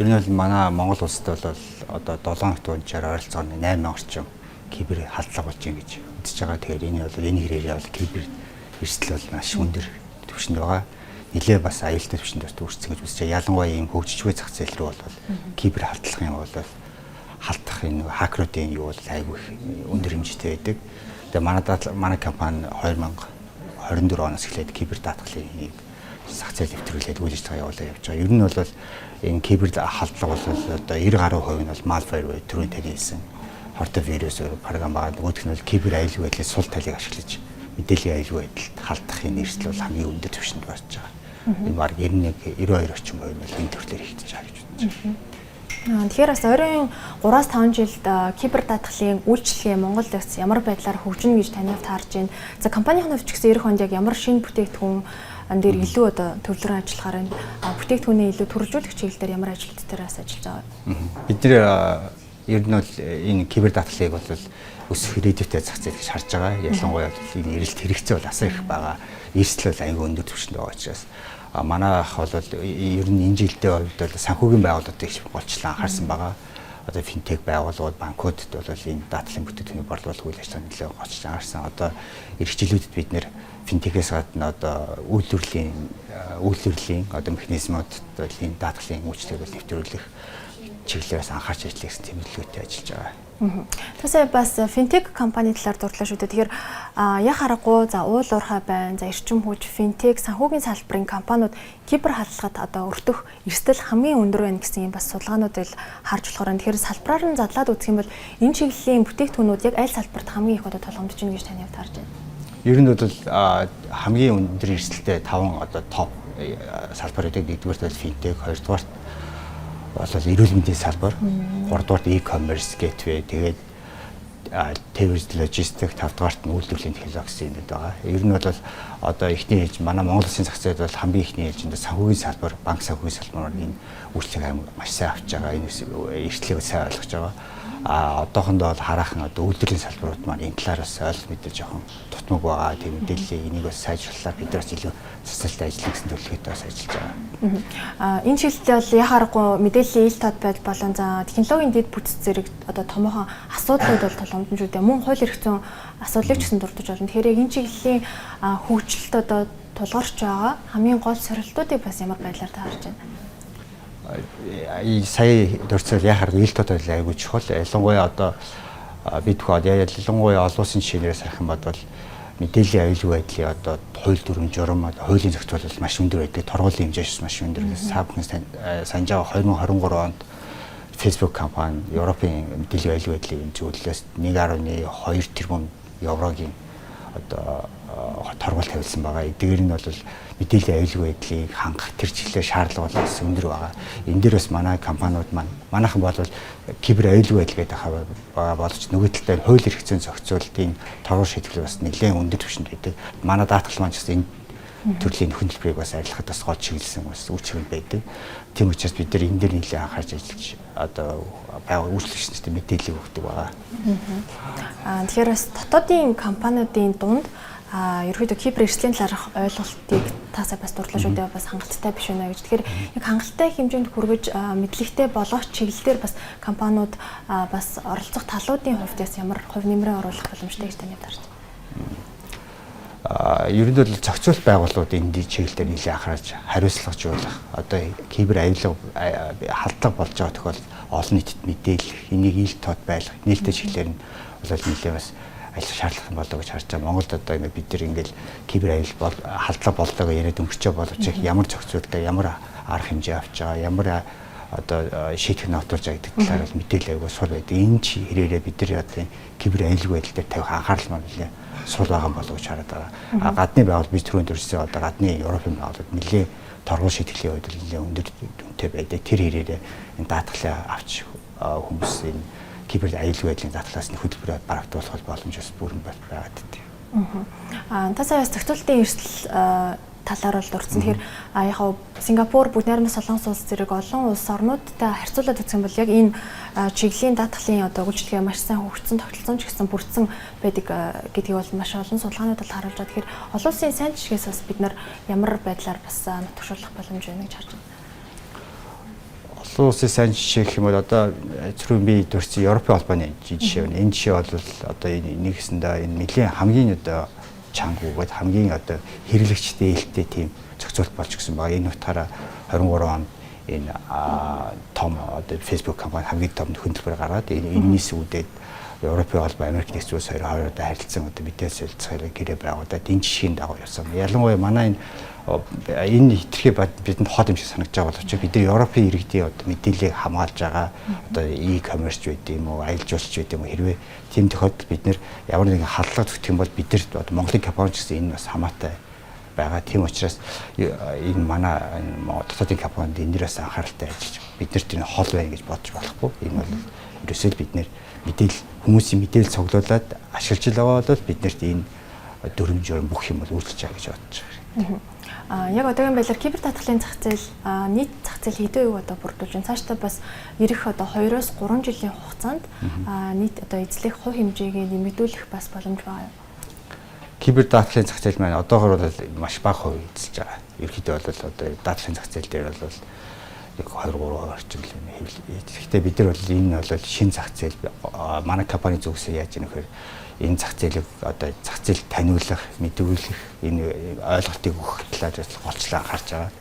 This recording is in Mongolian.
Ер нь бол манай Монгол улсад бол одоо 7 хоногт унчаар ойролцоогоор 8 орчим кибер халдлага болж байна гэж үзэж байгаа. Тэгэхээр энэ бол энэ хэрэгээ бол кибер эрсдэл бол маш өндөр түвшинд байгаа. Нилээ бас аюултай түвшинд үүссэн гэж үзэж байгаа. Ялангуяа ийм хөгжижгүй зах зээл рүү бол кибер халдлагын бол халдах энэ хакеруудын юу бол айгүй өндөр хэмжээтэй байдаг. Тэгээ манай компани 2024 оноос эхлээд кибер даатгалын зах зээл нэвтрүүлээд үйл ажиллагаа явуулаад явж байгаа. Ер нь бол энэ кибер халдлага бол одоо 90% нь бол malware буюу түрүүн таны хэлсэн хортой вирус програм байгаа. Нөгөөх нь бол кибер аюулгүй байдлын сул талыг ашиглаж мэдээллийн аюулгүй байдалд халдахын эрсдэл бол хамгийн өндөр түвшинд болж байгаа. Энэ баг 91-92 орчим хувь нь энэ төрлөөр хийгдэж байгаа гэж бодож байна. Тэгэхээр бас ойрын 3-5 жилд кибер даатгалын үйлчилгээ Монголд бас ямар байдлаар хөгжинө гэж таниуд таарж байна. За компанийн хувьд ч гэсэн эх онд яг ямар шинэ бүтээгдэхүүн дээр илүү одоо төвлөрөн ажиллахаар энэ бүтээгдэхүүнээ илүү төрөлжүүлэх чиглэлээр ямар ажилт дээр бас ажиллаж байгаа. Бид нэр ер нь бол энэ кибер даатгалыг бол өсөх ирээдүйтэй зах зээл гэж харж байгаа. Ялангуяа энэ эрэлт хэрэгцээ бол асар их байгаа. Эрсдэл бол аюул өндөр түвшинд байгаа учраас манайх бол ер нь энэ жилдээ бол санхүүгийн байгууллагуудыг голчлон анхаарсан байгаа. Одоо финтек байгууллагууд, банкудад бол энэ даатгалын бүтээгдэхүүний борлуулалт үйл ажиллагаа нэлээд голчлон анхаарсан. Одоо эх жилүүдэд бид нэр финтекээс гадна одоо үйлдвэрлэлийн одоо механизмууд энэ даатгалын үйлчлэгийг нэвтрүүлэх чиглэлээс анхаарч ажиллах гэсэн тэмдэглэлтэй ажиллаж байгаа. Тэсээ бас финтек компани талаар дурдлаа шүү дээ. Тэгэхээр яг харахгүй за уул уурхай байна. За эрчим хүч, финтек, санхүүгийн салбарын компаниуд кибер халдлагад одоо өртөх эрсдэл хамгийн өндөр байна гэсэн юм бас судалгаануудыг харж болохоор. Тэгэхээр салбараар нь задлаад үзэх юм бол энэ чиглэлийн бүтээгдэхүүнүүд яг аль салбарт хамгийн их одоо толгомдож байна гэж таны хувьд харж байна? Ер нь бол хамгийн өндөр эрсдэлтэй 5 одоо топ салбаруудыг нэгдүгээр нь финтек, хоёрдугаар бол эрүүл мэндийн салбар, гуравдугаар нь e-commerce gateway, тэгээд terrorism logistics, тавдугаарт нь үйлдвэрлэлийн технологи юм байгаа. Ер нь бол одоо эхний ээлж манай Монгол Улсын зах зээлд бол хамгийн эхний ээлжинд санхүүгийн салбар, банк санхүүгийн салбараар энэ үйлчлэгийг маш сайн авч байгаа. Энэ эрсдлийг сайн ойлгож байгаа. Одоохондоо бол хараахан одоо үйлдвэрлэлийн салбарууд маань энэ талаараас ойлгох мэдээ жоохон дутмаг байгаа. Тийм мэдээллийг энийг бас сайжруулах бид бас илүү засалтай ажиллах гэсэн төлөвлөгөөтэй бас ажиллаж байгаа. Энэ шилжилтээ бол яхаарахгүй мэдээллийн ил тод байж болон за технологийн дэд бүтц зэрэг одоо томоохон асуудлууд бол толгомдсон шүү дээ. Мөн хууль эрх зүйн асуудлыг ч гэсэн дурдж болно. Тэгэхээр энэ чиглэлийн хөгжилт одоо тулгарч байгаа хамгийн гол сорилтуудыг бас ямар байдлаар таарч байна? Сая дурцал яхаар ил тод айгүй чухал. Ялангуяа одоо бид ялангуяа олон улсын жишээнээс харах юм бол мэдээллийн аюулгүй байдлын одоо хууль дүрм журам хуулийн зохицол бол маш өндөр байдаг. Торгуулийн хэмжээс маш өндөр. Сабхын санаж байгаа 2023 онд Facebook компани Европын мэдээллийн аюулгүй байдлын зөвлөлөөс 1.2 тэрбум еврогийн одоо торгуул тавьсан байгаа. Эдгээр нь бол мэдээллийн аюулгүй байдлыг хангах тэр чиглэлээр шаардлага бол өндөр байгаа. Энэ дээр бас манай компаниуд манайхан бол кибер аюулгүй байдал гэдэг байгаа боловч нөгөө талдаа хууль эрх зүйн зохицуулалтын торгуур шийтгэл бас нэлээд өндөр түвшинд байдаг. Манай даатгал маань ч гэсэн энэ төрлийн хөдөлбөрийг бас арилгахад бас гол чиглэсэн бас үйлчлэг байдаг. Тийм учраас бид нар энэ дээр нэлээд анхаарч ажиллаж одоо байгууллагын үйлчлэгчдтэй мэдээлэл өгдөг байгаа. Тэгэхээр бас дотоодын компаниудын дунд ерөөдөө кибер эрсдлийн талаарх ойлголтыг таасаа бас дурдлаа шүү дээ, бас хангалттай биш байна гэж. Тэгэхээр яг хангалттай хэмжээнд хүргэж мэдлэгтэй болох чиглэлээр бас компаниуд бас оролцох талуудын хувьд бас ямар хувь нэмрээ оруулах боломжтой гэж таны харж байна? Ер нь бол зохицуулалт байгууллагууд энэ чиглэлээр нэлээд анхаарч хариуцлагажуулах одоо кибер аюулгүй халдлага болж байгаа тохиолдолд олон нийтэд мэдээлэх, энийг ил тод байлгах, нээлттэй чиглэлээр нь бол нэлээд бас ажиллах шаардлага болоо гэж харж байгаа. Монголд одоо бид нар ингээл кибер аюул халдлага боллоо гэж яриад өнгөрчөө боловч ямар зохицуулалтаа, ямар арга хэмжээ авч байгаа, ямар одоо шийтгэн нотолж байгаа гэдэг талаар бол мэдээлэл аягүй сул байдаг. Энэ чи хэрээрээ бид нар одоо кибер аюулгүй байдал дээр тавих анхаарал маань нэлээд сул байгаа болоо гэж хараад байгаа. Гадны байгууллага бид түрүүнд дурсан одоо гадны Европын байгууллагууд нэлээд торгуул шийтгэлийн үед нэлээд өндөр дүнтэй байдаг. Тэр хэрээрээ энэ даатгалаа авч хүмүүс энэ кибер аюулгүй байдлын даатгалаас нь хөдөлгөөрөөр барагдуулах боломж бас бүрэн байгаад байна. Та сая зохицуулалтын эрсдэл талаар бол дурдсан. Тэгэхээр яг Сингапур, бүгд найрамдах Солонгос улс зэрэг олон улс орнуудтай харьцуулаад үзэх юм бол яг энэ чиглэлийн даатгалын одоо үйлчлэгээ маш сайн хөгжсөн, тогтолцоон ч гэсэн бүрдсэн байдаг гэдгийг бол маш олон судалгаанууд харуулж байгаа. Тэгэхээр олон улсын сайн жишгээс бас бид нар ямар байдлаар бас нутагшуулах боломж байна гэж харж байна. улсын сайн жишээ гэх юм бол одоо түрүүн би дурсан Европын холбооны жишээ байна. Энэ жишээ бол одоо нэгсэндээ энэ нэлийн хамгийн одоо чанга бөгөөд хамгийн одоо хэрэглэгчтэй ээлтэй тийм зохицуулт болж гисэн баг. Энэ утгаараа 23 онд энэ том одоо Facebook компани хамгийн том хөтөлбөр гаргаад энэс үүдээд Европын холбоо Америк нэгдсэн улс хоёр хоорондоо харилцсан одоо мэдээлэл солилцоороо гэрээ байгуулад энэ жишгийн дагуу явсан. Ялангуяа манай энэ хитрхи бидэнд хот юм шиг санагдаж байгаа боловч бид нар Европын иргэдийн одоо мэдээллийг хамгаалж байгаа одоо e-commerce байд юм уу, аялал жуулч байд юм уу хэрвээ тийм тохиолдолд бид нар ямар нэгэн халдлага зүтгэх юм бол бид нар одоо Монголын компани ч гэсэн энэ бас хамаатай байгаа. Тийм учраас энэ манай дотоодын компанид энэс анхааралтай ажиллаж бид нарт энэ хол байна гэж бодож болохгүй. Энэ бол ерөөсөө бид нэр мэдээлэл хүмүүсийн мэдээлэл цуглуулад ашиглаж байгаа бол бид нарт энэ дүрм журм бүх юм бол үйлчлэж байгаа гэж бодож байна. Яг одоогийн байдлаар кибер татгалын зах зээл нийт зах зээл хэдэн үе одоо бүрдүүлж байна. Цаашдаа бас ирэх одоо 2-3 жилийн хугацаанд нийт одоо эзлэх хувь хэмжээгээ нэмэгдүүлэх бас боломж байгаа юу? Кибер даатгалын зах зээл маань одоогор бол маш бага хувь эзэлж байгаа. Ерөнхийдөө бол одоо даатгалын зах зээл дээр бол яг 2-3% орчим л байна. Гэхдээ бид нар бол энэ бол шинэ зах зээл манай компани зүгсээ яаж ийм нөхөр энэ зах зээлийг одоо зах зээл таниулах, мэдүүлэх, энэ ойлголтыг өгөх талаар голчлон анхаарч байгаа.